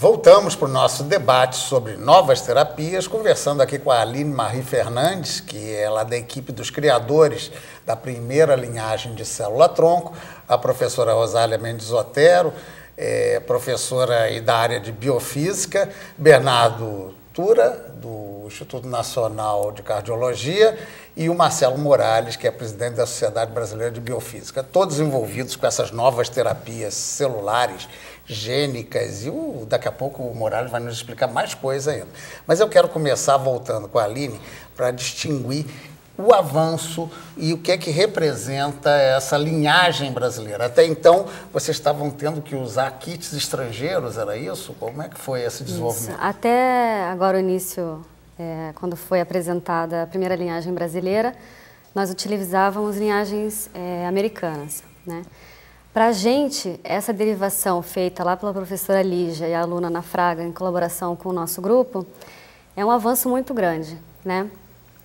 Voltamos para o nosso debate sobre novas terapias, conversando aqui com a Aline Marie Fernandes, que é lá da equipe dos criadores da primeira linhagem de célula-tronco, a professora Rosália Mendes Otero, professora aí da área de biofísica, Bernardo Tura, do Instituto Nacional de Cardiologia, e o Marcelo Morales, que é presidente da Sociedade Brasileira de Biofísica, todos envolvidos com essas novas terapias celulares, gênicas, e daqui a pouco o Morales vai nos explicar mais coisa ainda. Mas eu quero começar voltando com a Aline para distinguir o avanço e o que é que representa essa linhagem brasileira. Até então, vocês estavam tendo que usar kits estrangeiros, era isso? Como é que foi esse desenvolvimento? Isso. Até agora o início, quando foi apresentada a primeira linhagem brasileira, nós utilizávamos linhagens americanas, né? Para a gente, essa derivação feita lá pela professora Lígia e a aluna Ana Fraga, em colaboração com o nosso grupo, é um avanço muito grande, né?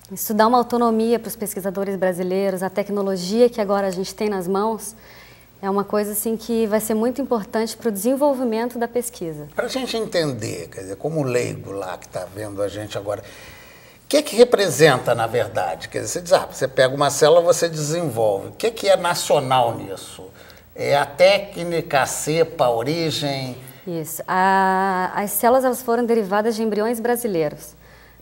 Isso dá uma autonomia para os pesquisadores brasileiros, a tecnologia que agora a gente tem nas mãos é uma coisa assim que vai ser muito importante para o desenvolvimento da pesquisa. Para a gente entender, quer dizer, como leigo lá que está vendo a gente agora, o que é que representa, na verdade? Quer dizer, você diz, você pega uma célula, você desenvolve. O que é nacional nisso? É a técnica, a cepa, a origem? Isso. As células elas foram derivadas de embriões brasileiros.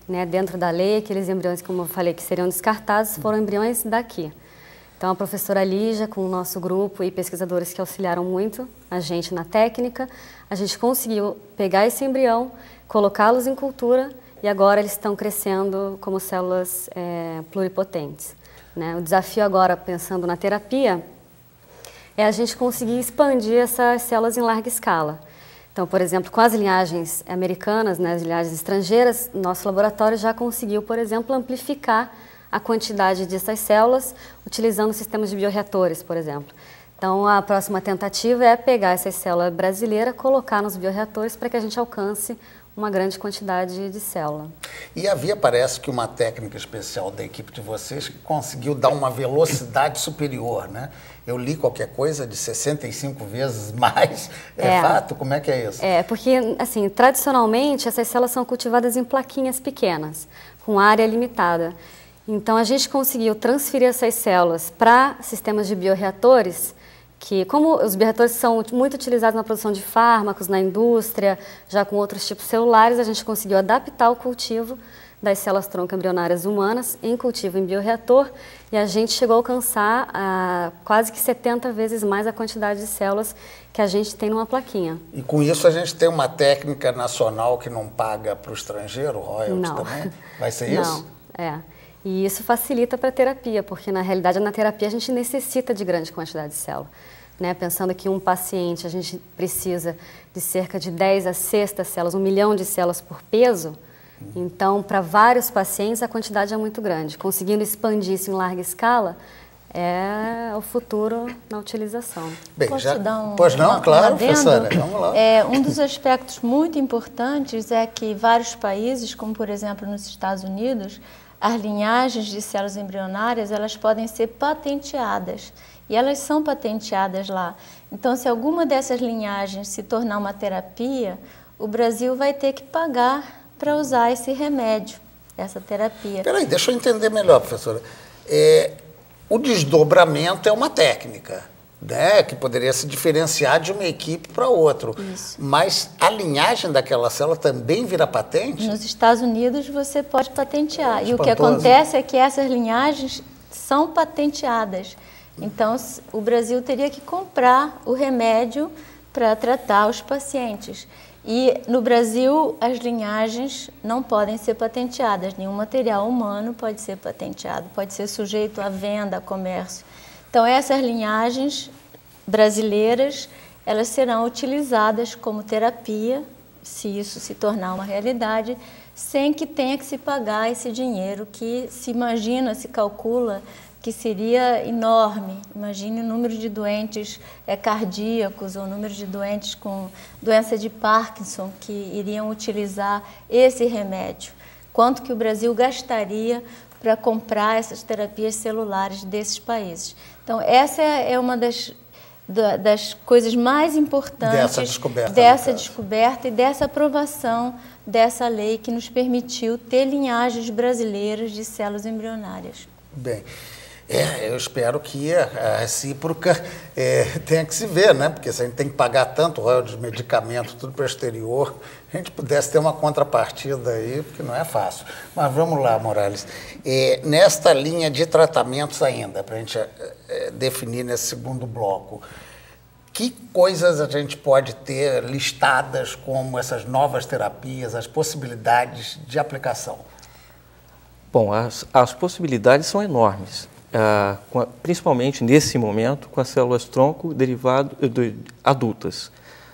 Né? Dentro da lei, aqueles embriões, como eu falei, que seriam descartados, foram embriões daqui. Então, a professora Lígia, com o nosso grupo e pesquisadores que auxiliaram muito a gente na técnica, a gente conseguiu pegar esse embrião, colocá-los em cultura e agora eles estão crescendo como células pluripotentes. Né? O desafio agora, pensando na terapia, é a gente conseguir expandir essas células em larga escala. Então, por exemplo, com as linhagens americanas, né, as linhagens estrangeiras, nosso laboratório já conseguiu, por exemplo, amplificar a quantidade dessas células utilizando sistemas de bioreatores, por exemplo. Então, a próxima tentativa é pegar essa célula brasileira, colocar nos bioreatores para que a gente alcance uma grande quantidade de célula. E parece que uma técnica especial da equipe de vocês que conseguiu dar uma velocidade superior, né? Eu li qualquer coisa de 65 vezes mais. É fato? Como é que é isso? Porque, assim, tradicionalmente, essas células são cultivadas em plaquinhas pequenas, com área limitada. Então, a gente conseguiu transferir essas células para sistemas de bioreatores, que, como os bioreatores são muito utilizados na produção de fármacos, na indústria, já com outros tipos celulares, a gente conseguiu adaptar o cultivo das células tronco embrionárias humanas em cultivo em bioreator e a gente chegou a alcançar quase que 70 vezes mais a quantidade de células que a gente tem numa plaquinha. E com isso a gente tem uma técnica nacional que não paga para o estrangeiro, royalties também? Vai ser isso? Não, E isso facilita para a terapia, porque na realidade na terapia a gente necessita de grande quantidade de célula. Né? Pensando que um paciente a gente precisa de cerca de 10 a 6 células, 1 milhão de células por peso, então para vários pacientes a quantidade é muito grande. Conseguindo expandir isso em larga escala é o futuro na utilização. Bem, Posso dar pois não, claro, professora, vamos lá. Um dos aspectos muito importantes é que vários países, como por exemplo nos Estados Unidos, as linhagens de células embrionárias, elas podem ser patenteadas. E elas são patenteadas lá. Então, se alguma dessas linhagens se tornar uma terapia, o Brasil vai ter que pagar para usar esse remédio, essa terapia. Peraí, deixa eu entender melhor, professora. O desdobramento é uma técnica, né, que poderia se diferenciar de uma equipe para outra. Isso. Mas a linhagem daquela célula também vira patente? Nos Estados Unidos você pode patentear. E o que acontece é que essas linhagens são patenteadas. Então, o Brasil teria que comprar o remédio para tratar os pacientes. E no Brasil, as linhagens não podem ser patenteadas. Nenhum material humano pode ser patenteado, pode ser sujeito à venda, a comércio. Então, essas linhagens brasileiras, elas serão utilizadas como terapia, se isso se tornar uma realidade, sem que tenha que se pagar esse dinheiro que se imagina, se calcula que seria enorme. Imagine o número de doentes cardíacos ou o número de doentes com doença de Parkinson que iriam utilizar esse remédio. Quanto que o Brasil gastaria para comprar essas terapias celulares desses países. Então, essa é uma das das coisas mais importantes dessa descoberta e dessa aprovação dessa lei que nos permitiu ter linhagens brasileiras de células embrionárias. Bem, eu espero que a recíproca tenha que se ver, né? Porque se a gente tem que pagar tanto royalties de medicamento, tudo para o exterior, a gente pudesse ter uma contrapartida aí, porque não é fácil. Mas vamos lá, Morales. Nesta linha de tratamentos ainda, para a gente definir nesse segundo bloco, que coisas a gente pode ter listadas como essas novas terapias, as possibilidades de aplicação? Bom, as possibilidades são enormes. Principalmente nesse momento com as células-tronco adultas,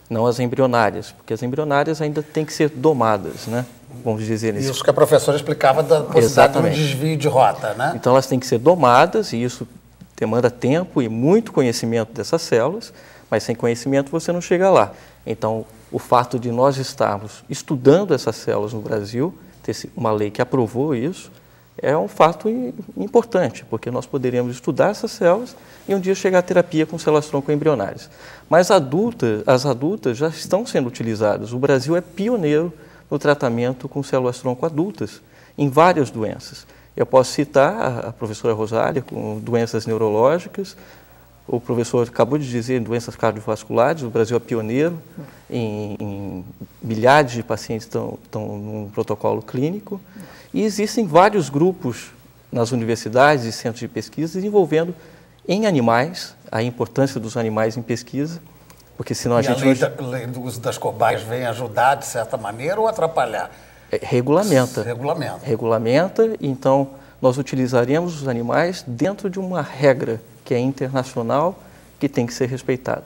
não as embrionárias, porque as embrionárias ainda têm que ser domadas, né? Vamos dizer nesse... Isso que a professora explicava da possibilidade de um desvio de rota, né? Então elas têm que ser domadas e isso demanda tempo e muito conhecimento dessas células, mas sem conhecimento você não chega lá. Então o fato de nós estarmos estudando essas células no Brasil, ter uma lei que aprovou isso, é um fato importante, porque nós poderíamos estudar essas células e um dia chegar à terapia com células-tronco embrionárias. Mas as adultas já estão sendo utilizadas. O Brasil é pioneiro no tratamento com células-tronco adultas em várias doenças. Eu posso citar a professora Rosália com doenças neurológicas, o professor acabou de dizer doenças cardiovasculares, o Brasil é pioneiro em milhares de pacientes estão num protocolo clínico. E existem vários grupos nas universidades e centros de pesquisa desenvolvendo em animais, a importância dos animais em pesquisa, porque senão a gente... a lei do uso das cobaias vem ajudar de certa maneira ou atrapalhar? Regulamenta. Regulamenta, então nós utilizaríamos os animais dentro de uma regra que é internacional, que tem que ser respeitada.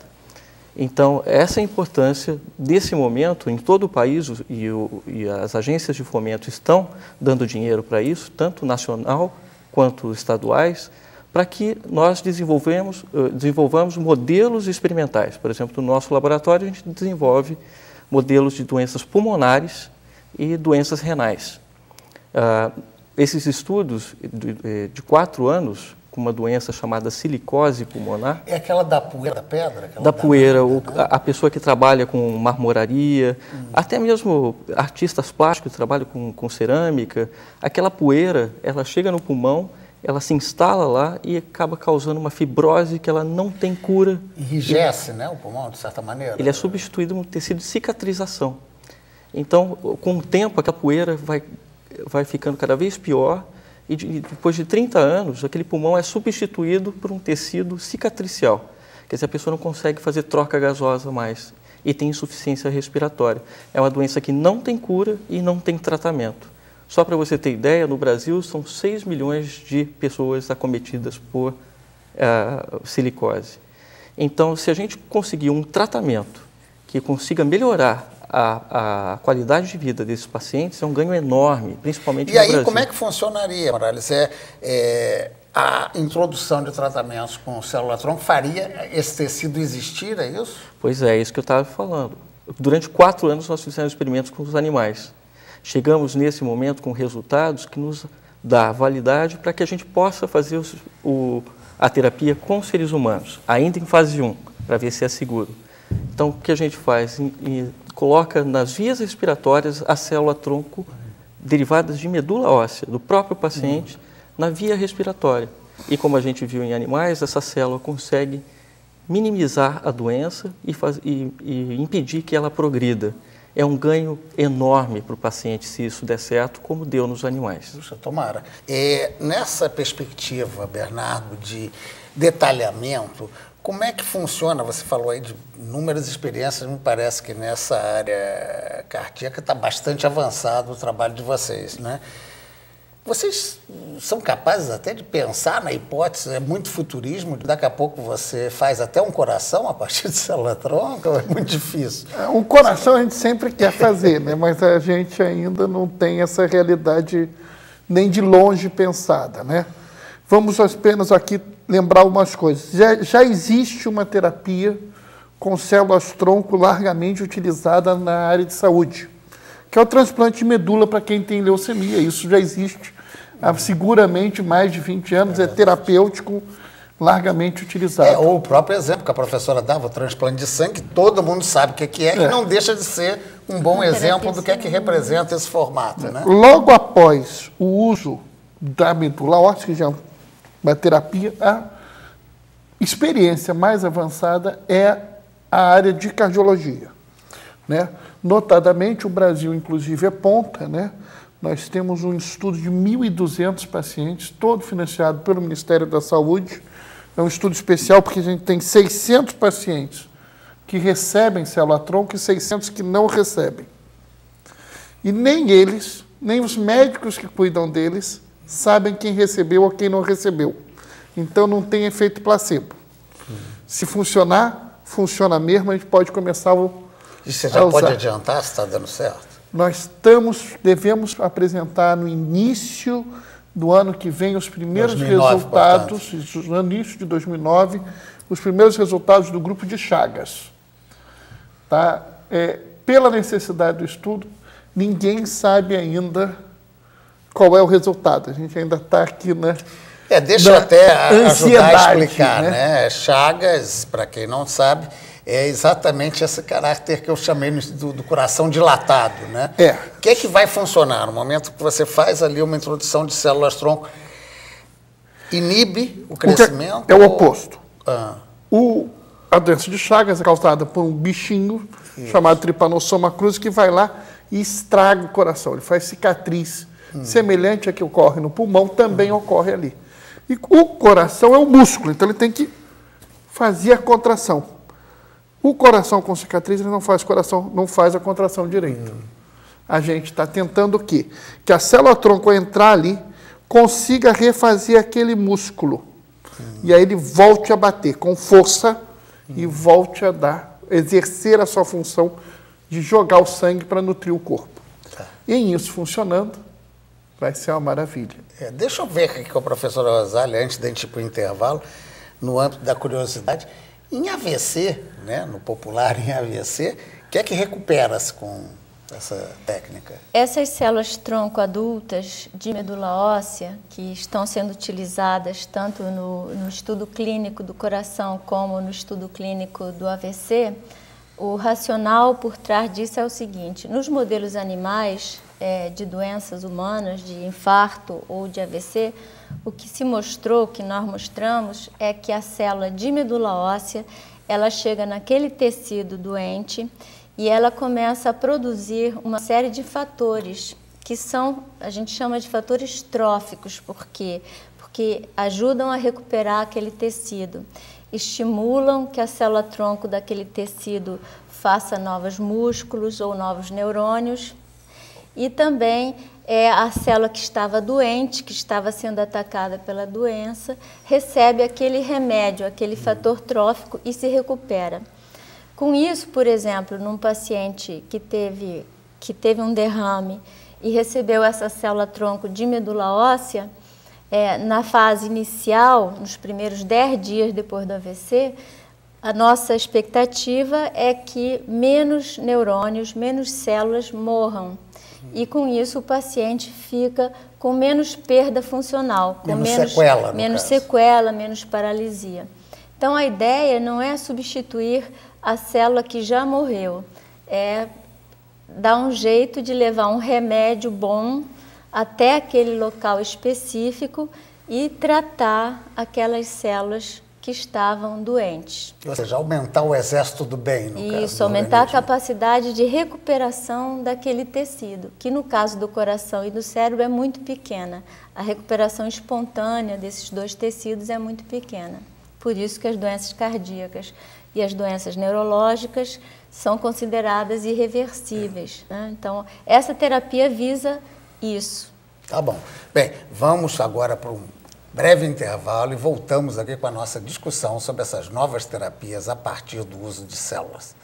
Então, essa é a importância desse momento em todo o país, e as agências de fomento estão dando dinheiro para isso, tanto nacional quanto estaduais, para que nós desenvolvamos modelos experimentais. Por exemplo, no nosso laboratório, a gente desenvolve modelos de doenças pulmonares e doenças renais. Esses estudos de 4 anos, com uma doença chamada silicose pulmonar. É aquela da poeira, da pedra? Da poeira, a pessoa que trabalha com marmoraria, até mesmo artistas plásticos que trabalham com cerâmica, aquela poeira, ela chega no pulmão, ela se instala lá e acaba causando uma fibrose que ela não tem cura. Enrijece, né, o pulmão, de certa maneira. Ele é substituído por um tecido de cicatrização. Então, com o tempo, aquela poeira vai ficando cada vez pior, e depois de 30 anos, aquele pulmão é substituído por um tecido cicatricial. Quer dizer, a pessoa não consegue fazer troca gasosa mais e tem insuficiência respiratória. É uma doença que não tem cura e não tem tratamento. Só para você ter ideia, no Brasil são 6 milhões de pessoas acometidas por silicose. Então, se a gente conseguir um tratamento que consiga melhorar a qualidade de vida desses pacientes, é um ganho enorme, principalmente no Brasil. E aí, como é que funcionaria, Morales? A introdução de tratamentos com célula-tronco faria esse tecido existir, é isso? Pois é isso que eu estava falando. Durante 4 anos nós fizemos experimentos com os animais. Chegamos nesse momento com resultados que nos dá validade para que a gente possa fazer a terapia com seres humanos, ainda em fase 1, para ver se é seguro. Então, o que a gente faz? Coloca nas vias respiratórias a célula-tronco derivadas de medula óssea do próprio paciente na via respiratória. E como a gente viu em animais, essa célula consegue minimizar a doença e impedir que ela progrida. É um ganho enorme para o paciente se isso der certo, como deu nos animais. Puxa, tomara. Nessa perspectiva, Bernardo, de detalhamento, como é que funciona? Você falou aí de inúmeras experiências, me parece que nessa área cardíaca está bastante avançado o trabalho de vocês, né? Vocês são capazes até de pensar na hipótese, é muito futurismo, daqui a pouco você faz até um coração a partir de célula-tronco, é muito difícil. Um coração a gente sempre quer fazer, né? Mas a gente ainda não tem essa realidade nem de longe pensada, né? Vamos apenas aqui lembrar umas coisas. Já existe uma terapia com células-tronco largamente utilizada na área de saúde, que é o transplante de medula para quem tem leucemia. Isso já existe há seguramente mais de 20 anos, é terapêutico, largamente utilizado. Ou o próprio exemplo que a professora dava, o transplante de sangue, todo mundo sabe o que é, que não deixa de ser um bom exemplo do que é que representa esse formato. Né? Logo após o uso da medula óssea, que já é uma terapia, a experiência mais avançada é a área de cardiologia. Né? Notadamente, o Brasil, inclusive, é ponta, né? Nós temos um estudo de 1.200 pacientes, todo financiado pelo Ministério da Saúde. É um estudo especial porque a gente tem 600 pacientes que recebem célula-tronco e 600 que não recebem. E nem eles, nem os médicos que cuidam deles, sabem quem recebeu ou quem não recebeu. Então, não tem efeito placebo. Se funcionar, funciona mesmo, a gente pode começar E você já pode adiantar se está dando certo? Nós devemos apresentar no início do ano que vem os primeiros 2009, resultados, no início de 2009, os primeiros resultados do grupo de Chagas. Tá? Pela necessidade do estudo, ninguém sabe ainda qual é o resultado. A gente ainda está aqui deixa eu até ajudar a explicar. Né? Chagas, para quem não sabe, é exatamente esse caráter que eu chamei do coração dilatado. Né? O que é que vai funcionar no momento que você faz ali uma introdução de células-tronco? Inibe o crescimento? É o oposto. A doença de Chagas é causada por um bichinho chamado Trypanosoma cruzi que vai lá e estraga o coração. Ele faz cicatriz. Semelhante a que ocorre no pulmão, também ocorre ali. E o coração é o músculo, então ele tem que fazer a contração. O coração com cicatriz, ele não faz a contração direita. A gente está tentando o quê? Que a célula-tronco, ao entrar ali, consiga refazer aquele músculo. E aí ele volte a bater com força e volte a exercer a sua função de jogar o sangue para nutrir o corpo. E em isso funcionando, vai ser uma maravilha. Deixa eu ver aqui com a professora Rosália, antes de a gente ir para o intervalo, no âmbito da curiosidade. Em AVC, né, no popular em AVC, o que é que recupera-se com essa técnica? Essas células-tronco adultas de medula óssea, que estão sendo utilizadas tanto no estudo clínico do coração como no estudo clínico do AVC, o racional por trás disso é o seguinte: nos modelos animais de doenças humanas, de infarto ou de AVC, o que se mostrou, o que nós mostramos, é que a célula de medula óssea, ela chega naquele tecido doente e ela começa a produzir uma série de fatores que a gente chama de fatores tróficos. Por quê? Porque ajudam a recuperar aquele tecido, estimulam que a célula-tronco daquele tecido faça novos músculos ou novos neurônios. E também a célula que estava doente, que estava sendo atacada pela doença, recebe aquele remédio, aquele fator trófico e se recupera. Com isso, por exemplo, num paciente que teve um derrame e recebeu essa célula-tronco de medula óssea, na fase inicial, nos primeiros 10 dias depois do AVC, a nossa expectativa é que menos neurônios, menos células morram. E com isso o paciente fica com menos perda funcional, com menos sequela, menos paralisia. Então a ideia não é substituir a célula que já morreu, é dar um jeito de levar um remédio bom até aquele local específico e tratar aquelas células que estavam doentes. Ou seja, aumentar o exército do bem, no caso. Isso, aumentar a capacidade de recuperação daquele tecido, que no caso do coração e do cérebro é muito pequena. A recuperação espontânea desses dois tecidos é muito pequena. Por isso que as doenças cardíacas e as doenças neurológicas são consideradas irreversíveis, né? Então, essa terapia visa isso. Tá bom. Bem, vamos agora para um breve intervalo e voltamos aqui com a nossa discussão sobre essas novas terapias a partir do uso de células.